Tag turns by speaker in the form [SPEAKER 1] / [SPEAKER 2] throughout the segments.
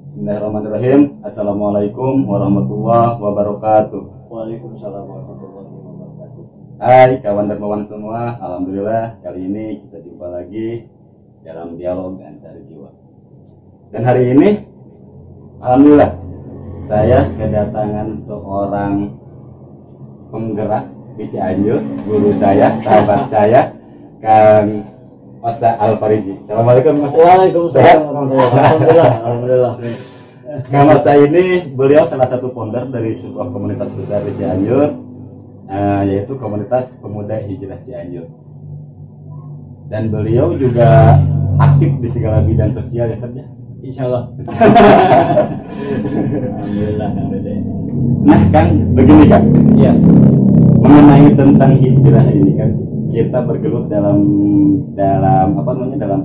[SPEAKER 1] Bismillahirrahmanirrahim. Assalamualaikum warahmatullahi wabarakatuh.
[SPEAKER 2] Waalaikumsalam warahmatullahi wabarakatuh.
[SPEAKER 1] Hai kawan dermawan semua, alhamdulillah kali ini kita jumpa lagi dalam dialog antar jiwa. Dan hari ini alhamdulillah saya kedatangan seorang penggerak di Cianjur, guru saya, sahabat saya, Kang Ustaz Al-Fariji. Assalamualaikum Mas.
[SPEAKER 2] Waalaikumsalam warahmatullahi wabarakatuh. Alhamdulillah.
[SPEAKER 1] Kang Ustaz ini beliau salah satu founder dari sebuah komunitas besar di Cianjur, yaitu komunitas pemuda hijrah Cianjur. Dan beliau juga aktif di segala bidang sosial ya Kang ya.
[SPEAKER 2] Insyaallah. Alhamdulillah.
[SPEAKER 1] Nah Kang, begini Kang.
[SPEAKER 2] Iya.
[SPEAKER 1] Mengenai tentang hijrah ini kan, kita bergelut dalam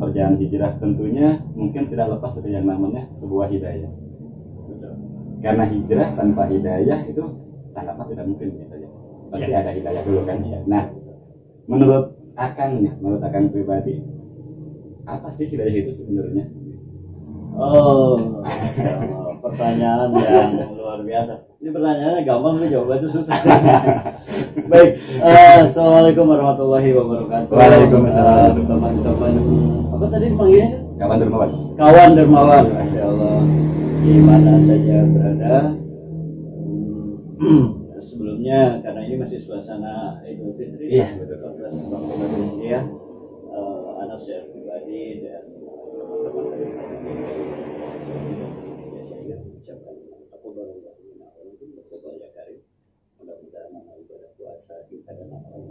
[SPEAKER 1] perjalanan hijrah, tentunya mungkin tidak lepas dari yang namanya sebuah hidayah. Karena hijrah tanpa hidayah itu sangatlah tidak mungkin misalnya. Pasti ada hidayah dulu kan ya. Nah, menurut Akang pribadi, apa sih hidayah itu sebenarnya?
[SPEAKER 2] Oh, pertanyaan yang luar biasa. Ini pertanyaannya gampang, tapi jawabannya susah. Baik, assalamualaikum warahmatullahi wabarakatuh.
[SPEAKER 1] Waalaikumsalam.
[SPEAKER 2] Teman-teman, apa tadi panggilnya?
[SPEAKER 1] Kawan dermawan.
[SPEAKER 2] Kawan dermawan, masya Allah. Di mana saja berada. Sebelumnya, karena ini masih suasana Idul Fitri,
[SPEAKER 1] Iya, betul.
[SPEAKER 2] Ya, anak saya pribadi dan teman-teman dari saya ucapkan aku baru mudah-mudahan ibadah puasa kita dan amal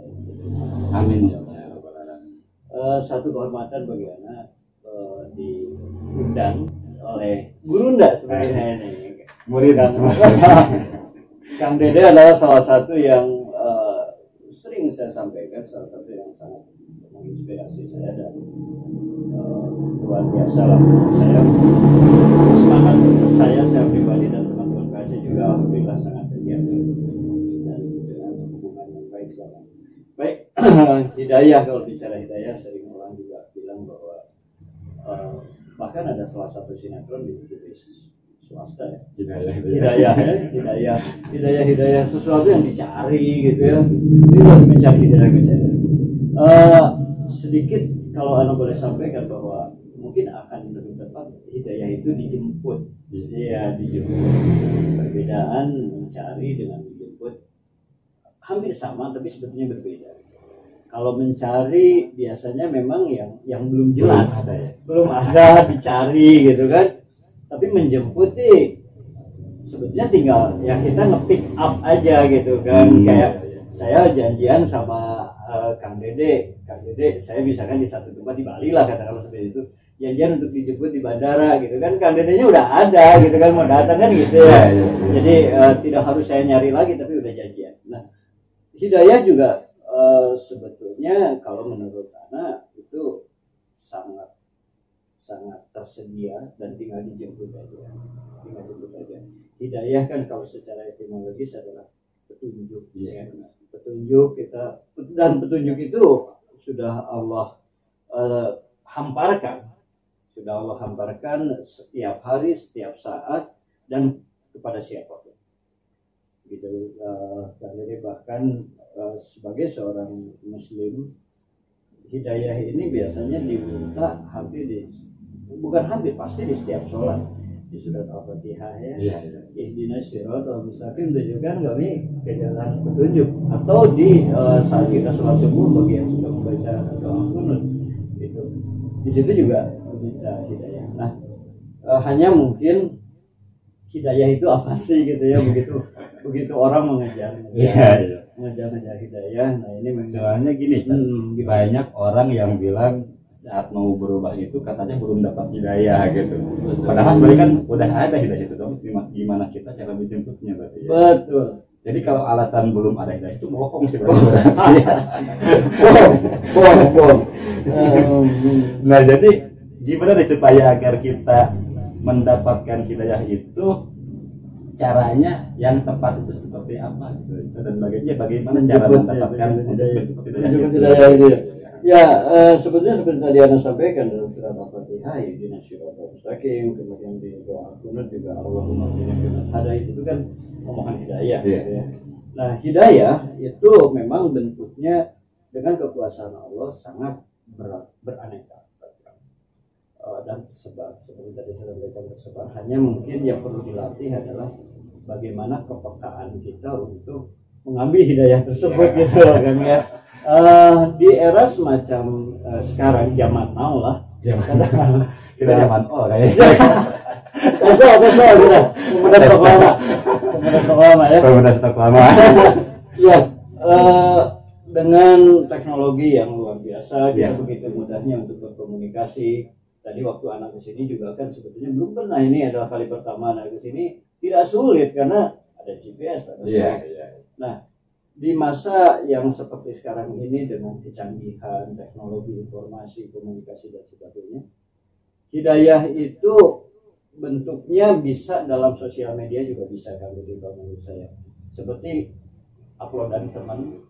[SPEAKER 1] Amin ya rabbal alamin.
[SPEAKER 2] Satu kehormatan bagi anak diundang oleh Gurunda sebenarnya ini.
[SPEAKER 1] Murid
[SPEAKER 2] Kang Dede adalah salah satu yang sering saya sampaikan, salah satu yang sangat menginspirasi saya dan luar biasa lah. Saya semangat untuk saya pribadi dan teman-teman baca juga alhamdulillah sangat terjaga dan dengan hubungan yang baik sama. Baik, hidayah, kalau bicara hidayah sering orang juga bilang bahwa bahkan ada salah satu sinetron di TV swasta ya, hidayah sesuatu yang dicari gitu ya. Ini lagi mencari hidayah. Sedikit kalau anak boleh sampaikan bahwa mungkin akan lebih tepat hidayah itu dijemput. Iya, dijemput. Perbedaan mencari dengan dijemput hampir sama tapi sebetulnya berbeda. Kalau mencari biasanya memang yang belum jelas, belum ada dicari gitu kan. Tapi menjemput nih sebetulnya tinggal ya kita nge-pick up aja gitu kan. Kayak saya janjian sama Kang Dede, saya misalkan di satu tempat di Bali lah katakanlah seperti itu, janjian untuk dijemput di bandara gitu kan. Kang Dedenya udah ada gitu kan, mau datang kan gitu ya. Jadi tidak harus saya nyari lagi tapi udah janjian. Nah, hidayah juga sebetulnya kalau menurut anak itu sangat tersedia dan tinggal dijemput aja. Hidayah kan kalau secara etimologis adalah petunjuk. Ya. Petunjuk kita, dan petunjuk itu sudah Allah hamparkan. Sudah Allah hamparkan setiap hari, setiap saat dan kepada siapapun. Gitu. Jadi bahkan sebagai seorang Muslim, hidayah ini biasanya diminta pasti di setiap sholat, di surat Al-Fatihah ya. Ihdinas siratal mustaqim, tunjukkan kami ke jalan petunjuk. Atau di saat kita sholat subuh bagi yang sudah membaca doa qunut itu, di situ juga meminta hidayah. Nah, hanya mungkin hidayah itu apa sih gitu ya, begitu orang mengejar hidayah. Nah ini
[SPEAKER 1] soalnya gini kan, banyak orang yang bilang saat mau berubah itu katanya belum dapat hidayah gitu. Padahal sebenarnya kan udah ada hidayah itu dong. Gimana kita cara menjemputnya berarti ya?
[SPEAKER 2] Betul.
[SPEAKER 1] Jadi kalau alasan belum ada hidayah itu bohong sih. Bohong. Nah jadi gimana nih supaya agar kita mendapatkan hidayah itu, caranya yang tepat itu seperti apa gitu, dan bagaimana cara mendapatkan hidayah itu?
[SPEAKER 2] Sebetulnya seperti tadi Anda sampaikan dalam surat Al-Fatihah, ihdinas siratal mustaqim, kemudian di doa kunut juga Allahumma hdina fiman hadait, itu kan memohon hidayah. Gitu ya. Nah, hidayah itu memang bentuknya dengan kekuasaan Allah sangat beraneka dan tersebar. Seperti tadi saya sampaikan, tersebar. Hanya mungkin yang perlu dilatih adalah bagaimana kepekaan kita untuk mengambil hidayah tersebut, gitu kan ya. Di era semacam sekarang zaman now lah,
[SPEAKER 1] kita zaman kayaknya.
[SPEAKER 2] Pemuda stok lama ya.
[SPEAKER 1] Pemuda stok lama.
[SPEAKER 2] Ya, dengan teknologi yang luar biasa, kita begitu mudahnya untuk berkomunikasi. Tadi waktu anak kesini juga kan sebetulnya belum pernah, ini adalah kali pertama anak kesini, tidak sulit karena ada GPS. Nah, di masa yang seperti sekarang ini dengan kecanggihan teknologi informasi, komunikasi dan sebagainya, hidayah itu bentuknya bisa dalam sosial media juga bisa, kan begitu menurut saya. Seperti uploadan teman,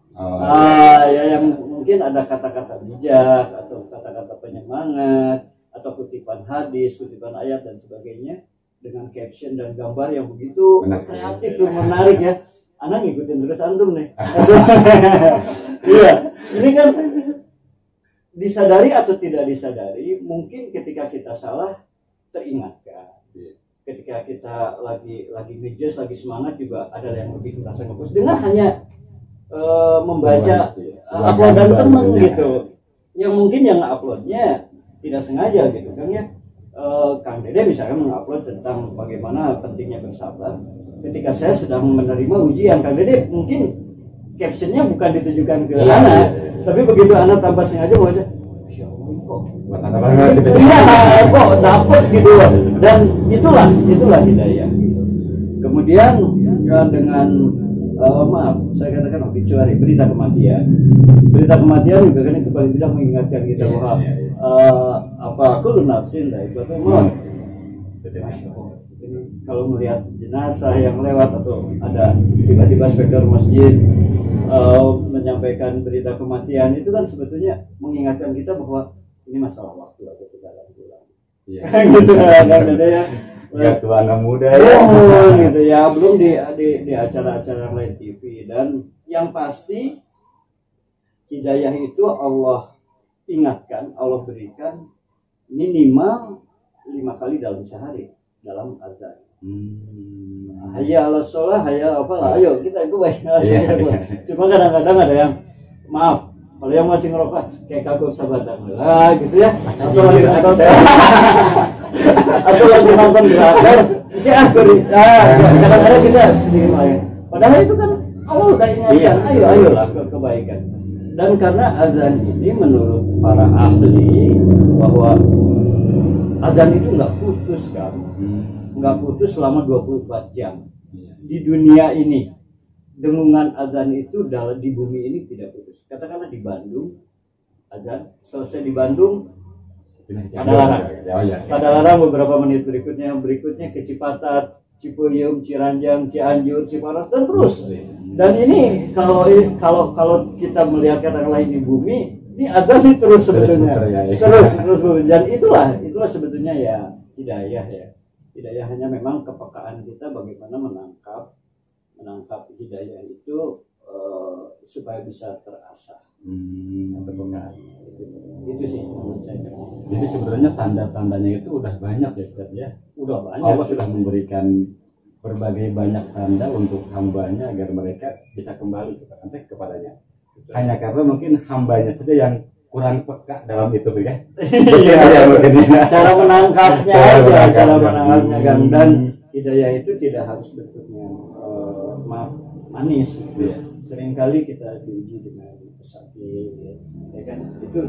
[SPEAKER 2] yang mungkin ada kata-kata bijak atau kata-kata penyemangat atau kutipan hadis, kutipan ayat dan sebagainya dengan caption dan gambar yang begitu kreatif dan menarik ya. Anak ngikutin terus antum nih. Iya, ini kan disadari atau tidak disadari, mungkin ketika kita salah teringatkan. Ketika kita lagi ngejes, lagi semangat juga ada yang lebih merasa ngepush dengan hanya membaca uploadan teman gitu. Yang mungkin yang uploadnya tidak sengaja gitu kan ya. Kang Dede misalnya mengupload tentang bagaimana pentingnya bersabar. Ketika saya sedang menerima ujian, Kang Dede mungkin captionnya bukan ditujukan ke anak, tapi begitu anak tanpa sengaja baca, Masya Allah kok dapat gitu, dan itulah hidayah. Kemudian dengan maaf, saya katakan obituary, berita kematian juga kan itu paling tidak mengingatkan kita bahwa kullu nafsin dha'iqatul maut. Kalau melihat jenazah yang lewat atau ada tiba-tiba speaker masjid menyampaikan berita kematian, itu kan sebetulnya mengingatkan kita bahwa ini masalah waktu atau kedalam pulang. Gitu kan ada ya.
[SPEAKER 1] Ya tua nggak muda ya.
[SPEAKER 2] Gitu ya, belum di acara-acara lain TV. Dan yang pasti hidayah itu Allah ingatkan, Allah berikan minimal 5 kali dalam sehari dalam azan. Hayya 'alas shalah, hayya apa? Ayo kita itu baik. Cuma kadang-kadang ada yang maaf, kalau yang masih ngerokok kayak kagok sabatan lah gitu ya. Atau lagi nonton drakor, ya kadang-kadang kita sedih main. Padahal itu kan Allah udah ingatkan, ayolah ke kebaikan. Dan karena azan ini menurut para ahli bahwa azan itu nggak putus kan, nggak putus selama 24 jam di dunia ini. Dengungan azan itu di bumi ini tidak putus. Katakanlah di Bandung azan selesai di Bandung, pada larang beberapa menit berikutnya ke Cipatat, Cipuyung, Ciranjang, Cianjur, Cipanas dan terus. Dan ini kalau kita melihat katakanlah ini bumi, ini azan ini terus sebetulnya. Terus. Dan itulah sebetulnya ya hidayah ya. Hidayah hanya memang kepekaan kita bagaimana menangkap hidayah itu supaya bisa terasah. Kepekaan itu sih menurut saya.
[SPEAKER 1] Jadi sebenarnya tanda-tandanya itu udah banyak ya Ustaz ya.
[SPEAKER 2] Udah banyak.
[SPEAKER 1] Allah sudah memberikan berbagai banyak tanda untuk hambanya agar mereka bisa kembali kepadanya. Hanya karena mungkin hambanya saja yang kurang peka dalam itu ya.
[SPEAKER 2] Cara menangkapnya kan. Dan hidayah itu tidak harus bentuknya manis. Seringkali kita diuji dengan sakit, ya kan, itu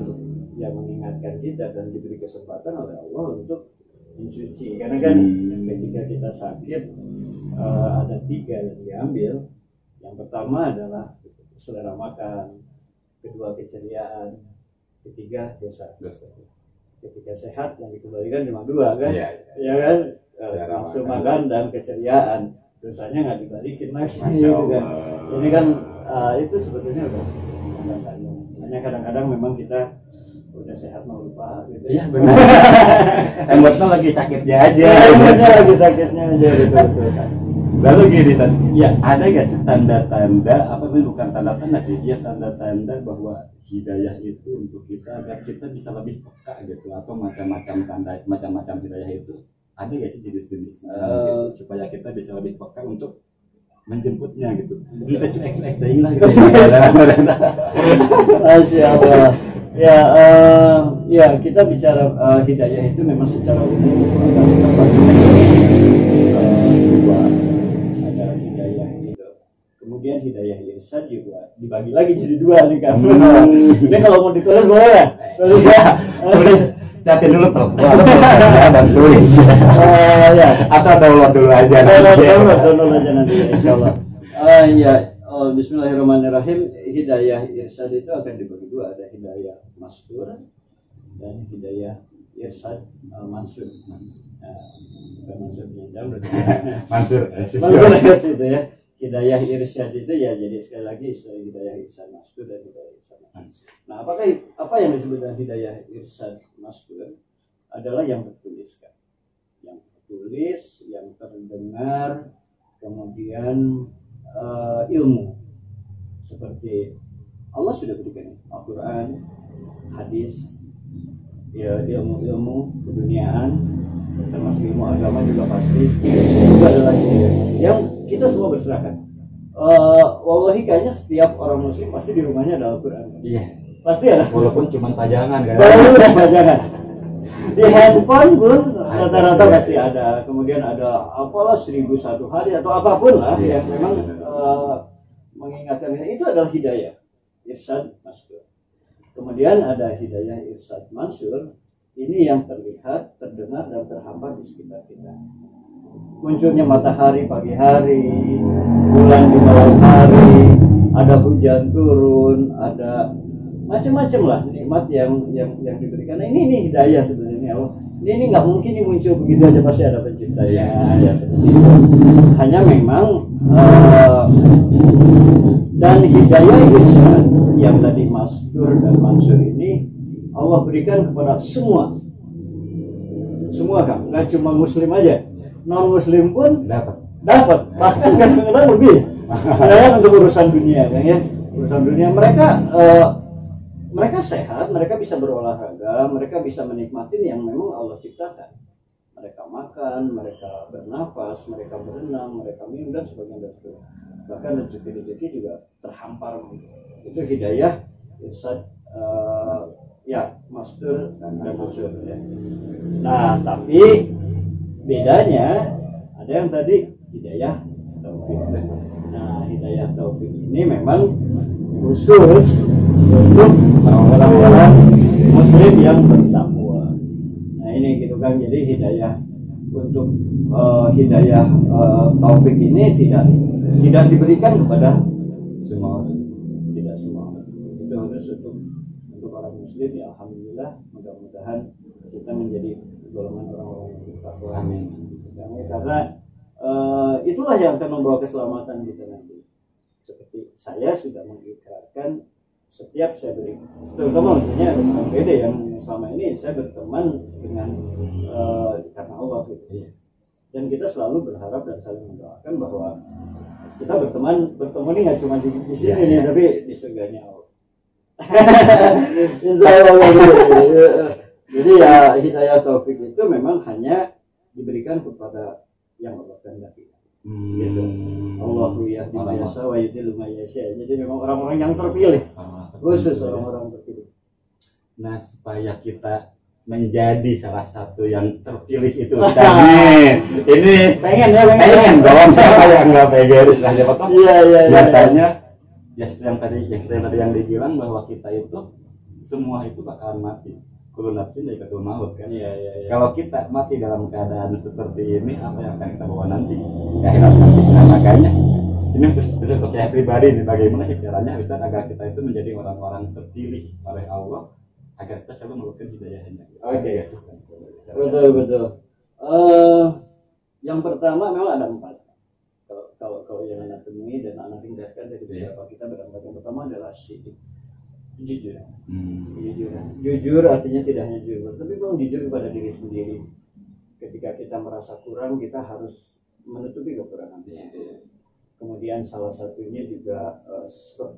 [SPEAKER 2] yang mengingatkan kita dan diberi kesempatan oleh Allah untuk mencuci. Karena kan ketika kita sakit ada 3 yang diambil. Yang pertama adalah selera makan, kedua keceriaan, ketiga dosa. Ketika sehat yang dikembalikan cuma 2 kan, ya kan, nafsu makan dan keceriaan. Dosanya nggak dibalikin lagi gitu kan. Ini kan itu sebetulnya udah hanya hanya kadang-kadang memang kita udah sehat mau lupa gitu.
[SPEAKER 1] Iya benar. Emotnya lagi sakitnya aja.
[SPEAKER 2] Emotnya lagi sakitnya aja gitu.
[SPEAKER 1] Lalu gini tadi,
[SPEAKER 2] ya
[SPEAKER 1] ada nggak sih tanda-tanda, apa ini bukan tanda-tanda sih, ya tanda-tanda bahwa hidayah itu untuk kita agar kita bisa lebih peka gitu, atau macam-macam tanda, macam-macam hidayah itu ada nggak sih jenis-jenis supaya kita bisa lebih peka untuk menjemputnya gitu. Kita cuek-cuek deh lah gitu.
[SPEAKER 2] Masya Allah. Ya, ya kita bicara hidayah itu memang secara umum akan dua. Ada hidayah itu. Kemudian hidayah irsyad juga dibagi lagi jadi dua nih kan. Ini kalau mau ditulis boleh ya?
[SPEAKER 1] Tulis, siapin dulu tuh. Dan tulis.
[SPEAKER 2] Ya.
[SPEAKER 1] Atau download dulu aja.
[SPEAKER 2] Download aja nanti insya Allah. Ya. Bismillahirrahmanirrahim. Hidayah irsyad itu akan dibagi dua, ada hidayah mastur dan hidayah irsyad mansur. Bukan mansur pinjam berarti.
[SPEAKER 1] Mansur
[SPEAKER 2] Itu ya. Hidayah irsyad itu ya, jadi sekali lagi istilah hidayah irsyad mastur dan hidayah irsyad mansur. Nah, apa yang disebut dengan hidayah irsyad mastur adalah yang tertuliskan, yang tertulis, yang terdengar, kemudian ilmu seperti Allah sudah berikan Al-Quran, hadis, ya ilmu keduniaan, termasuk ilmu agama juga pasti itu adalah yang kita semua berserahkan. Wallahi kayaknya setiap orang muslim pasti di rumahnya ada Al-Quran.
[SPEAKER 1] Iya.
[SPEAKER 2] Pasti ya.
[SPEAKER 1] Walaupun cuma pajangan kan.
[SPEAKER 2] Walaupun pajangan. Di handphone pun rata-rata pasti ada. Kemudian ada apalah 1001 hari atau apapun lah yang memang mengingatkan itu adalah hidayah irsyad mansur. Kemudian ada hidayah irsyad mansur, ini yang terlihat, terdengar dan terhambar di sekitar kita. Munculnya matahari pagi hari, bulan di malam hari, ada hujan turun, ada macam-macam lah nikmat yang diberikan. Nah, ini hidayah sebenarnya. Ini nggak mungkin muncul begitu aja, pasti ada penciptanya ya seperti itu. Hanya memang dan hidayah irsyad yang tadi mastur dan mansur ini Allah berikan kepada semua kan, nggak cuma muslim aja, non muslim pun dapat, bahkan kadang-kadang lebih. Ya, untuk urusan dunia kan ya, urusan dunia mereka sehat, mereka bisa berolahraga, mereka bisa menikmati yang memang Allah ciptakan. Mereka makan, mereka bernafas, mereka berenang, mereka minum dan sebagainya. Bahkan rezeki juga terhampar. Itu hidayah irsyad ya mastur dan mansur ya. Nah, tapi bedanya ada yang tadi hidayah taufik. Nah, hidayah taufik ini memang khusus untuk orang-orang muslim yang bertakwa. Nah, ini gitu kan. Jadi hidayah untuk hidayah taufik ini tidak diberikan kepada semua orang. Tidak semua orang. Itu harus untuk orang muslim ya, alhamdulillah. Mudah-mudahan kita menjadi golongan orang-orang yang bertakwa. Amin. Karena itulah yang akan membawa keselamatan kita nanti. Seperti saya sudah mengikrarkan setiap saya beri, terutama maksudnya beda yang selama ini saya berteman dengan karena Allah gitu. Dan kita selalu berharap dan saling mendoakan bahwa kita bertemu ini nggak cuma di sini nih, tapi di surganya Allah. Insya Allah. Jadi ya hidayah taufik itu memang hanya diberikan kepada yang Allah kehendaki. Gitu. Allahu yahdi man yasha wa yudhillu man yasha. Jadi memang orang-orang yang terpilih. Khusus orang-orang terpilih.
[SPEAKER 1] Nah, supaya kita menjadi salah satu yang terpilih itu kami ini pengen dong, siapa yang nggak pengen saja potong. Iya. Nyatanya ya seperti yang dibilang bahwa kita itu semua itu bakalan mati. Kullu nafsin dha'iqatul maut kan. Iya. Kalau kita mati dalam keadaan seperti ini, apa yang akan kita bawa nanti? Akhirat nanti. Nah, makanya ini untuk saya pribadi nih, bagaimana caranya Ustaz agar kita itu menjadi orang-orang terpilih oleh Allah agar kita selalu melakukan hidayahnya.
[SPEAKER 2] Oke. Betul. Yang pertama memang ada 4. Kalau yang anak temui dan anak tinggalkan dari beberapa kita berangkat, yang pertama adalah syirik. jujur. Jujur artinya tidak hanya jujur, tapi memang jujur kepada diri sendiri. Ketika kita merasa kurang, kita harus menutupi kekurangan. Kemudian salah satunya juga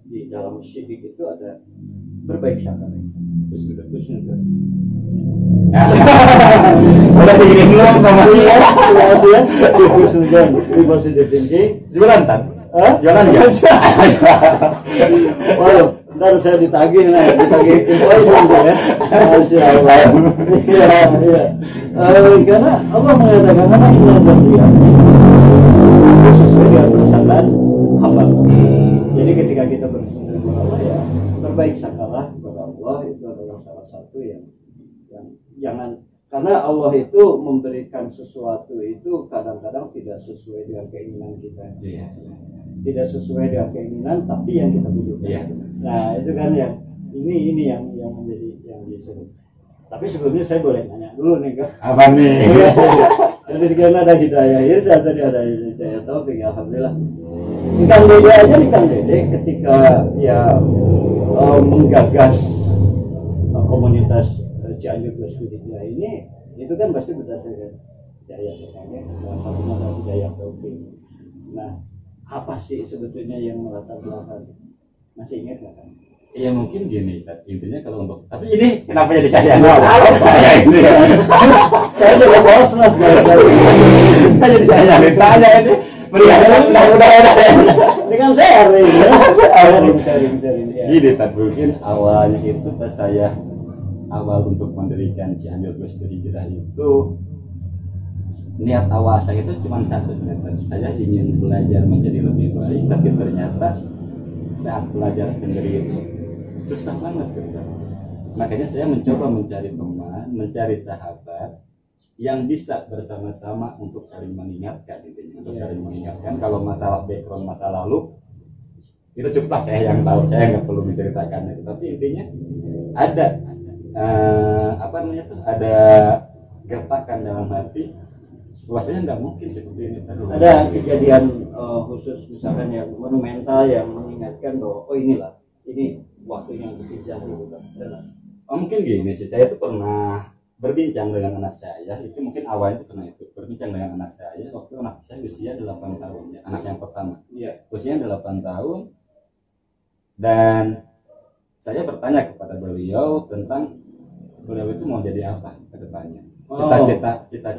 [SPEAKER 2] di dalam syidik itu ada berbaik sangka. Husnudon.
[SPEAKER 1] Udah dikirim belum sama dia?
[SPEAKER 2] Ya. Husnudon, positive thinking.
[SPEAKER 1] Jualan tak? Jualan ya?
[SPEAKER 2] Waduh, ntar saya ditagih invoice nanti ya. Masya Allah. Iya. Karena Allah mengatakan apa yang dia sesuai dengan perasaan hamba. Jadi ketika kita bersungguh kepada Allah ya berbaik sangkalah kepada Allah, itu adalah salah satu yang jangan, karena Allah itu memberikan sesuatu itu kadang-kadang tidak sesuai dengan keinginan kita. Tidak sesuai dengan keinginan tapi yang kita butuhkan. Nah itu kan yang ini yang menjadi yang disuruh. Tapi sebelumnya saya boleh nanya dulu nih Kak.
[SPEAKER 1] Apa nih?
[SPEAKER 2] Jadi sekarang ada hidayah irsyad, tadi ada hidayah taufik, alhamdulillah. Kang Dede aja nih, Kang Dede ketika ya menggagas komunitas Cianjur Bosku Hijrah ini, itu kan pasti berdasarkan hidayah sekali. Salah satunya adalah hidayah taufik. Nah, apa sih sebetulnya yang melatar belakang? Masih ingat nggak kan?
[SPEAKER 1] Iya mungkin gini, intinya kalau untuk tapi ini kenapa jadi saya?
[SPEAKER 2] Saya
[SPEAKER 1] ini.
[SPEAKER 2] Saya juga bos mas.
[SPEAKER 1] Jadi saya ditanya ini. Mudah-mudahan
[SPEAKER 2] dengan sharing.
[SPEAKER 1] Gini, mungkin awalnya itu pas saya awal untuk mendirikan Cianjur Bosku Hijrah itu niat awal saya itu cuma satu, saya ingin belajar menjadi lebih baik, tapi ternyata saat belajar sendiri itu susah banget gitu. Makanya saya mencoba mencari teman, mencari sahabat yang bisa bersama-sama untuk saling mengingatkan, intinya untuk saling mengingatkan. Kalau masalah background masa lalu itu cukuplah saya yang tahu, saya nggak perlu menceritakan itu. Tapi intinya ada ada gertakan dalam hati bahwasanya nggak mungkin seperti ini terus.
[SPEAKER 2] Ada kejadian khusus misalkan yang monumental yang mengingatkan bahwa oh inilah ini waktunya untuk hijrah gitu kan.
[SPEAKER 1] Mungkin gini sih, saya tuh pernah berbincang dengan anak saya, itu mungkin awalnya itu pernah berbincang dengan anak saya waktu anak saya usia 8 tahun ya, anak yang pertama. Usianya 8 tahun, dan saya bertanya kepada beliau tentang beliau itu mau jadi apa ke depannya. Cita-cita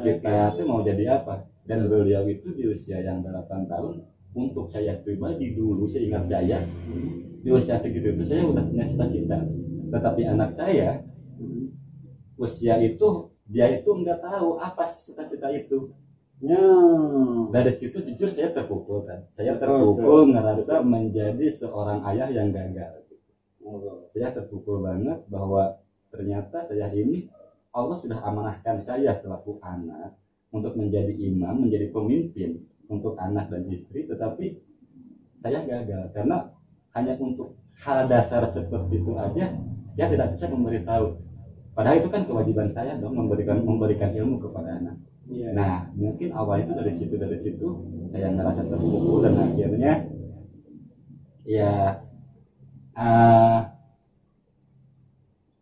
[SPEAKER 1] itu mau jadi apa, dan beliau itu di usia yang 8 tahun, untuk saya pribadi dulu seingat saya di usia segitu itu saya udah punya cita-cita, tetapi anak saya usia itu dia itu nggak tahu apa cita-cita itu. Dari situ jujur saya terpukul kan, saya terpukul ngerasa menjadi seorang ayah yang gagal. Saya terpukul banget bahwa ternyata saya ini Allah sudah amanahkan saya selaku anak untuk menjadi imam, menjadi pemimpin untuk anak dan istri, tetapi saya gagal karena hanya untuk hal dasar seperti itu aja saya tidak bisa memberitahu. Padahal itu kan kewajiban saya dong, memberikan ilmu kepada anak. Nah mungkin awal itu dari situ saya ngerasa terpukul, dan akhirnya ya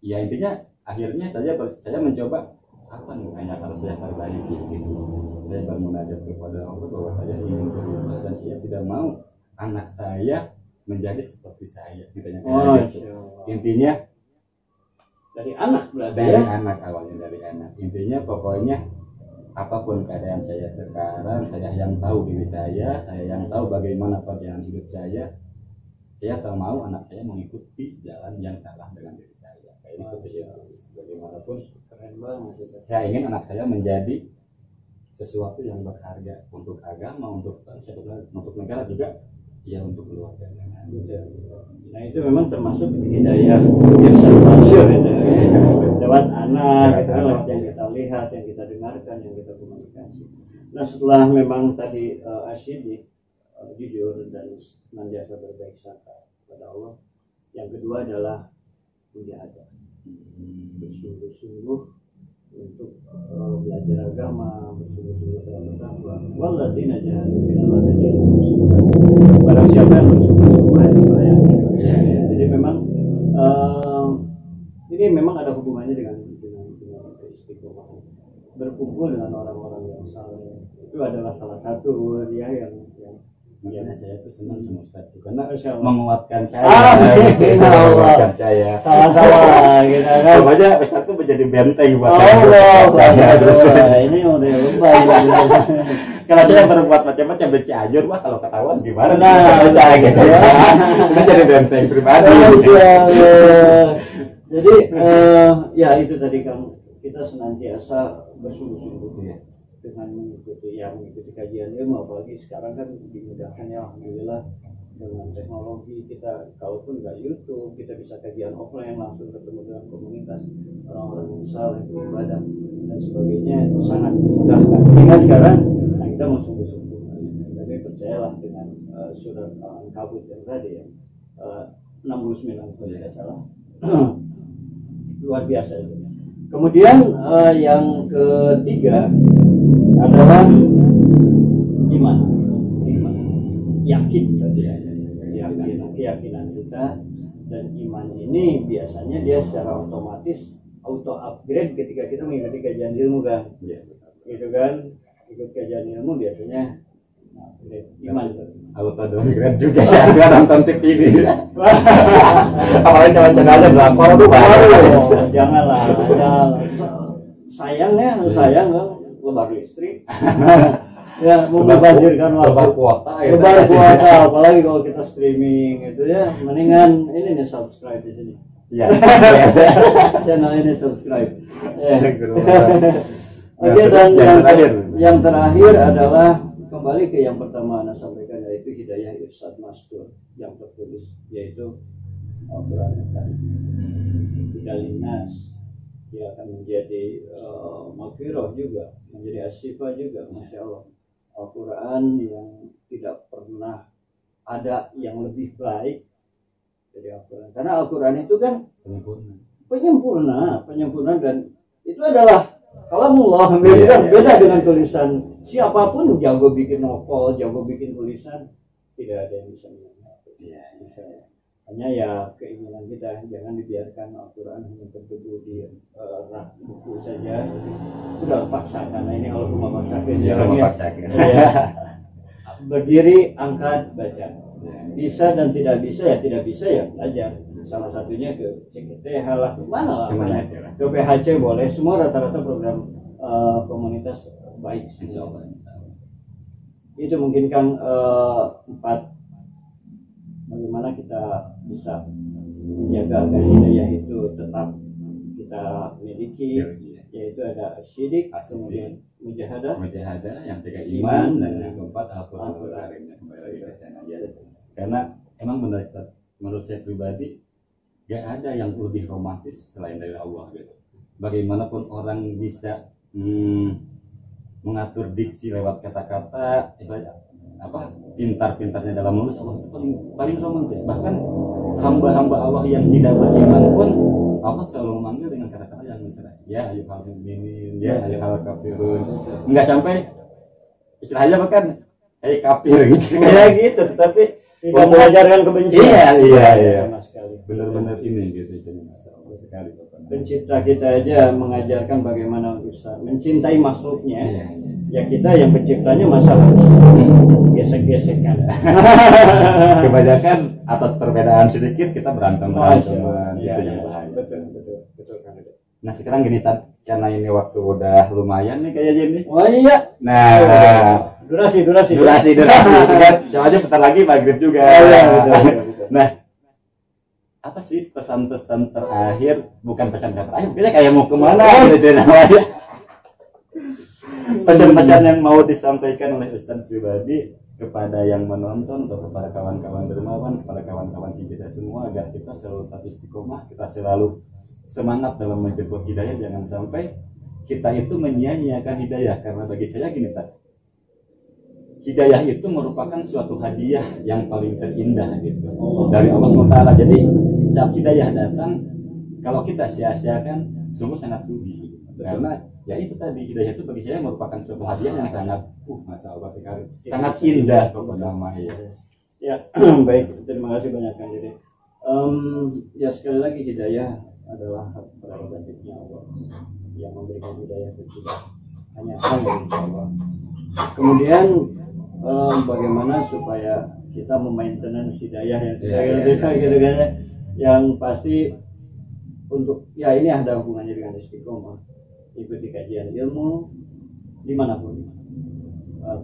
[SPEAKER 1] intinya akhirnya saya mencoba apa nih yang harus saya perbaiki gitu. Saya bermunajat kepada Allah bahwa saya ingin berubah dan saya tidak mau anak saya menjadi seperti saya gitu. Intinya
[SPEAKER 2] dari anak berarti
[SPEAKER 1] dari anak, awalnya dari anak. Intinya pokoknya apapun keadaan saya sekarang, saya yang tahu diri saya yang tahu bagaimana perjalanan hidup saya tak mau anak saya mengikuti jalan yang salah dengan diri saya. Bagaimanapun
[SPEAKER 2] keren banget.
[SPEAKER 1] Saya ingin anak saya menjadi sesuatu yang berharga untuk agama, untuk bangsa, untuk negara juga, ya untuk keluarga.
[SPEAKER 2] Nah itu memang termasuk hidayah irsyad masyhur itu lewat anak, itu kan lewat yang kita lihat, yang kita dengarkan, yang kita komunikasi. Nah setelah memang tadi asyik jujur dan senantiasa berbaik sangka kepada Allah, yang kedua adalah mujahadah, bersungguh-sungguh untuk belajar agama, bersungguh-sungguh dalam takwa. Walladzina jahadu fina lanahdiyannahum subulana. Barang siapa yang bersungguh-sungguh, jadi memang adalah salah satu dia yang
[SPEAKER 1] makanya saya tuh senang sama Ustaz tuh, karena
[SPEAKER 2] Masya Allah.
[SPEAKER 1] menguatkan saya.
[SPEAKER 2] Menguatkan
[SPEAKER 1] saya.
[SPEAKER 2] Salah-salah gitu kan.
[SPEAKER 1] Pokoknya Ustaz tuh menjadi benteng buat
[SPEAKER 2] Allah, ini udah lebay.
[SPEAKER 1] Kalau saya berbuat macam-macam bercianjur, wah kalau ketahuan gimana?
[SPEAKER 2] Nah,
[SPEAKER 1] saya gitu ya. Ini jadi benteng pribadi.
[SPEAKER 2] Jadi ya itu tadi kan kita senantiasa bersungguh-sungguh dengan mengikuti kajian ilmu, apalagi sekarang kan dimudahkan ya alhamdulillah dengan teknologi. Kita kalaupun nggak YouTube kita bisa kajian offline langsung ketemu dengan komunitas orang-orang yang saleh beribadah dan sebagainya, sangat dimudahkan. Sehingga sekarang kita mau sungguh-sungguh, tapi percayalah dengan surat Al-Ankabut yang tadi ya 69 kalau tidak salah. Luar biasa itu. Kemudian yang ketiga adalah iman, yakin, keyakinan kita. Dan iman ini biasanya dia secara otomatis auto upgrade ketika kita mengikuti kajian ilmu kan, gitu kan. Ikut kajian ilmu biasanya iman
[SPEAKER 1] auto downgrade juga saya nonton TV ini. Apalagi coba-coba aja drakor tuh
[SPEAKER 2] janganlah, sayang kan lebar listrik. Ya, membazirkan waktu,
[SPEAKER 1] kuota,
[SPEAKER 2] apalagi kalau kita streaming gitu ya. Mendingan ini nih subscribe di sini.
[SPEAKER 1] Iya.
[SPEAKER 2] Channel ini subscribe.
[SPEAKER 1] Oke,
[SPEAKER 2] dan yang terakhir adalah kembali ke yang pertama Anda sampaikan, yaitu hidayah irsyad mastur yang tertulis, yaitu Al-Quran Hidalinas. Dia akan menjadi maghfirah juga, menjadi asyifa juga, Masya Allah. Al-Quran yang tidak pernah ada yang lebih baik dari Al-Quran, karena Al-Quran itu kan penyempurna dan itu adalah kalamullah. Beda dengan tulisan siapapun, jago bikin novel, jago bikin tulisan, tidak ada yang bisa mengenai. Hanya ya keinginan kita, jangan dibiarkan Al-Quran hanya tertutup di rak buku saja. Sudah paksakan, nah ini kalau cuma paksakan berdiri, angkat, baca. Bisa dan tidak bisa ya belajar. Salah satunya ke CGTH lah, mana lah, ke PHC boleh, semua rata-rata program komunitas baik. Insya Allah. Itu mungkin kan 4 bagaimana kita bisa menjaga agar hidayah itu tetap kita miliki, yaitu ada syirik, kemudian mujahadah
[SPEAKER 1] yang tiga iman, dan yang keempat Al-Quran. Karena emang benar Ustaz, menurut saya pribadi gak ada yang lebih romantis selain dari Allah gitu. Bagaimanapun orang bisa mengatur diksi lewat kata-kata, pintar-pintarnya dalam menulis, Allah itu paling romantis. Bahkan hamba-hamba Allah yang tidak beriman pun Allah selalu memanggil dengan kata-kata yang mesra. Ya ayyuhal mu'minin, ya ayyuhal kafirun. Enggak sampai istilahnya bahkan hey kafir gitu, kayak gitu, tetapi
[SPEAKER 2] tidak mengajarkan kebencian.
[SPEAKER 1] Iya. Benar-benar ini gitu, masalah sekali.
[SPEAKER 2] Pencipta kita aja mengajarkan bagaimana bisa mencintai makhluknya. Ya kita yang penciptanya masa harus gesek-gesekkan.
[SPEAKER 1] Kebanyakan atas perbedaan sedikit kita berantem gitu yang bahaya.
[SPEAKER 2] Betul kan.
[SPEAKER 1] Nah sekarang gini karena ini waktu udah lumayan nih kayaknya nih.
[SPEAKER 2] Oh iya.
[SPEAKER 1] Nah durasi kan soalnya bentar lagi maghrib juga.
[SPEAKER 2] Betul.
[SPEAKER 1] Nah apa sih pesan-pesan terakhir, bukan pesan terakhir, kita kayak mau kemana gitu namanya. Pesan-pesan yang mau disampaikan oleh Ustaz pribadi kepada yang menonton atau kepada kawan-kawan dermawan, kepada kawan-kawan kita semua, agar kita selalu tetap istiqomah, kita selalu semangat dalam menjemput hidayah. Jangan sampai kita itu menyia-nyiakan hidayah, karena bagi saya gini Pak, hidayah itu merupakan suatu hadiah yang paling terindah gitu dari Allah SWT. Jadi saat hidayah datang, kalau kita sia-siakan sungguh sangat rugi. Karena ya itu tadi, hidayah itu bagi saya merupakan suatu hadiah yang sangat Masya Allah sekali, sangat indah kepada ya.
[SPEAKER 2] Baik, terima kasih banyak kan. Jadi ya sekali lagi, hidayah adalah prerogatifnya Allah. Yang memberikan hidayah itu tidak hanya Allah. Kemudian bagaimana supaya kita memaintenance hidayah yang sudah gitu kan ya. Yang pasti untuk ya ini ada hubungannya dengan istiqomah, ikuti kajian ilmu dimanapun,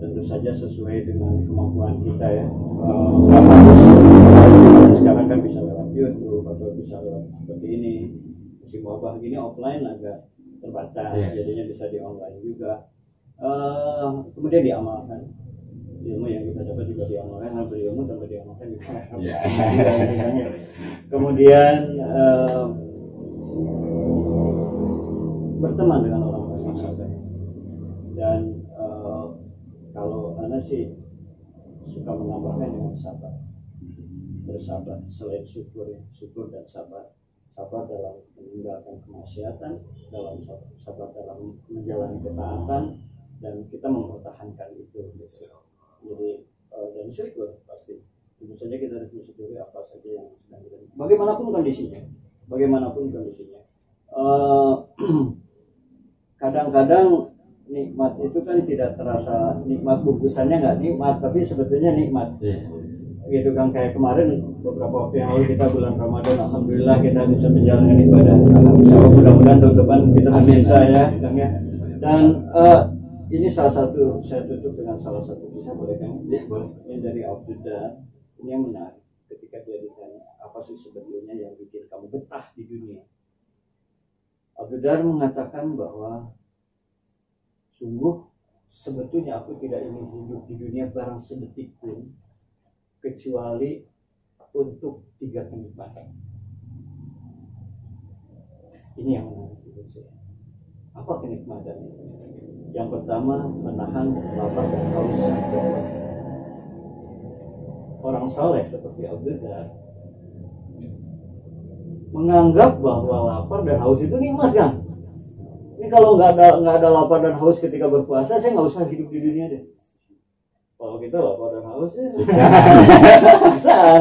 [SPEAKER 2] tentu saja sesuai dengan kemampuan kita ya. Sekarang kan bisa lewat YouTube atau bisa lewat seperti ini, musim wabah gini offline agak terbatas, jadinya bisa di online juga. Kemudian diamalkan ilmu yang kita dapat juga diamalkan, berilmu tanpa diamalkan juga. Kemudian berteman dengan orang bersabar. Dan kalau Ana sih suka menambahkan dengan sabar, bersabar selain syukur ya, syukur dan sabar. Sabar dalam meninggalkan kemaksiatan, dalam sabar dalam menjalani ketaatan, dan kita mempertahankan itu. Jadi dan syukur pasti. Tentu saja kita harus mensyukuri apa saja yang sedang kita. Bagaimanapun kondisinya. Kadang-kadang nikmat itu kan tidak terasa nikmat, bungkusannya nggak nikmat, tapi sebetulnya nikmat. Gitu kan, kayak kemarin beberapa waktu yang lalu kita bulan Ramadan, alhamdulillah kita bisa menjalankan ibadah. Mudah-mudahan tahun depan kita masih bisa ya. Dan ini salah satu, saya tutup dengan salah satu kisah, boleh kan? Ya, boleh. Ini dari Abdullah. Ini yang menarik ketika dia ditanya, apa sih sebetulnya yang bikin kamu betah di dunia? Abdullah mengatakan bahwa sungguh sebetulnya aku tidak ingin hidup di dunia barang sedetik pun kecuali untuk 3 kenikmatan. Ini yang menarik hidup saya. Apa kenikmatan itu? Yang pertama, menahan lapar dan haus sampai puasa. Orang saleh seperti Abdullah menganggap bahwa lapar dan haus itu nikmat kan? Ini kalau nggak ada lapar dan haus ketika berpuasa, saya nggak usah hidup di dunia deh. Kalau kita lapar dan haus ya siksaan.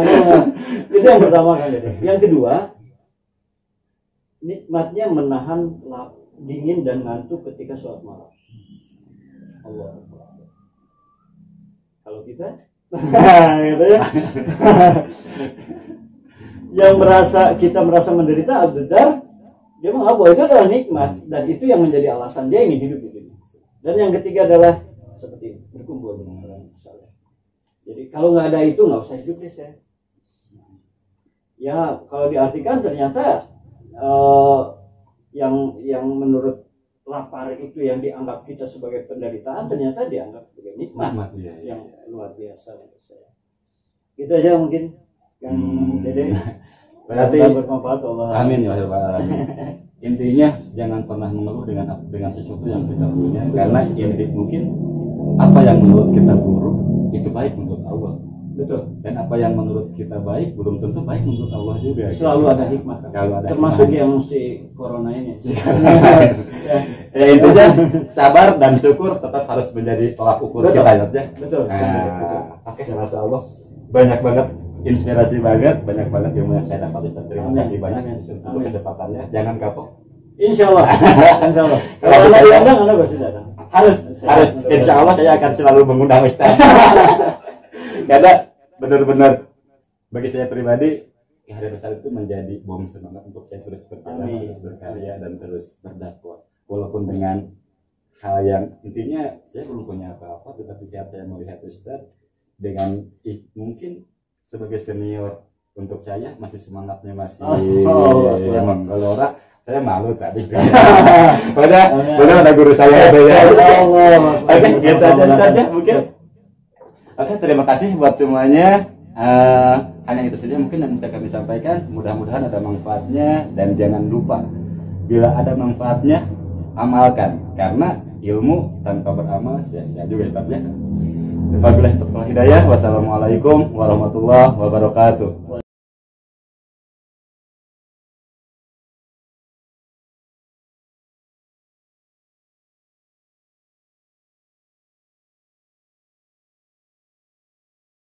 [SPEAKER 2] Itu yang pertama kan. Yang kedua, nikmatnya menahan dingin dan ngantuk ketika sholat malam. Allah. Kalau kita gitu ya. Yang kita merasa menderita, Abdullah dia menganggap bahwa itu adalah nikmat, dan itu yang menjadi alasan dia ingin hidup di dunia. Dan yang ketiga adalah seperti ini, berkumpul dengan orang saleh. Jadi kalau nggak ada itu nggak usah hidup deh saya. Ya kalau diartikan ternyata yang menurut lapar itu yang dianggap kita sebagai penderitaan ternyata dianggap sebagai nikmat yang luar biasa menurut saya. Itu aja mungkin yang Dede.
[SPEAKER 1] Berarti
[SPEAKER 2] bermanfaat Allah.
[SPEAKER 1] Amin ya Rabbal alamin. Intinya jangan pernah mengeluh dengan sesuatu yang kita punya, karena mungkin apa yang menurut kita buruk itu baik menurut Allah. Betul. Dan apa yang menurut kita baik belum tentu baik menurut Allah juga.
[SPEAKER 2] Selalu ada hikmah. Termasuk yang si corona ini.
[SPEAKER 1] Ya intinya sabar dan syukur tetap harus menjadi tolak ukur kita ya. Betul. Oke, masya Allah. Banyak banget inspirasi banget, banyak banget ilmu yang saya dapat. Terima kasih banyak untuk kesempatannya. Jangan kapok. Insya Allah. Kalau Anda diundang, Anda pasti datang. Harus. Insya Allah saya akan selalu mengundang Ustaz. Karena benar-benar bagi saya pribadi kehadiran Ustaz itu menjadi bom semangat untuk saya terus berkarya, terus berkarya dan terus berdakwah. Walaupun dengan hal yang intinya saya belum punya apa-apa, tetapi saat saya melihat Ustaz dengan mungkin sebagai senior untuk saya masih semangatnya masih menggelora, saya malu tadi. Padahal ada guru saya ya. Oke, gitu aja saja mungkin. Oke, terima kasih buat semuanya. Hanya itu saja mungkin yang bisa kami sampaikan. Mudah-mudahan ada manfaatnya, dan jangan lupa bila ada manfaatnya amalkan, karena ilmu tanpa beramal sia-sia juga ya. Wabillahi taufiq wal hidayah. Wassalamualaikum warahmatullahi wabarakatuh.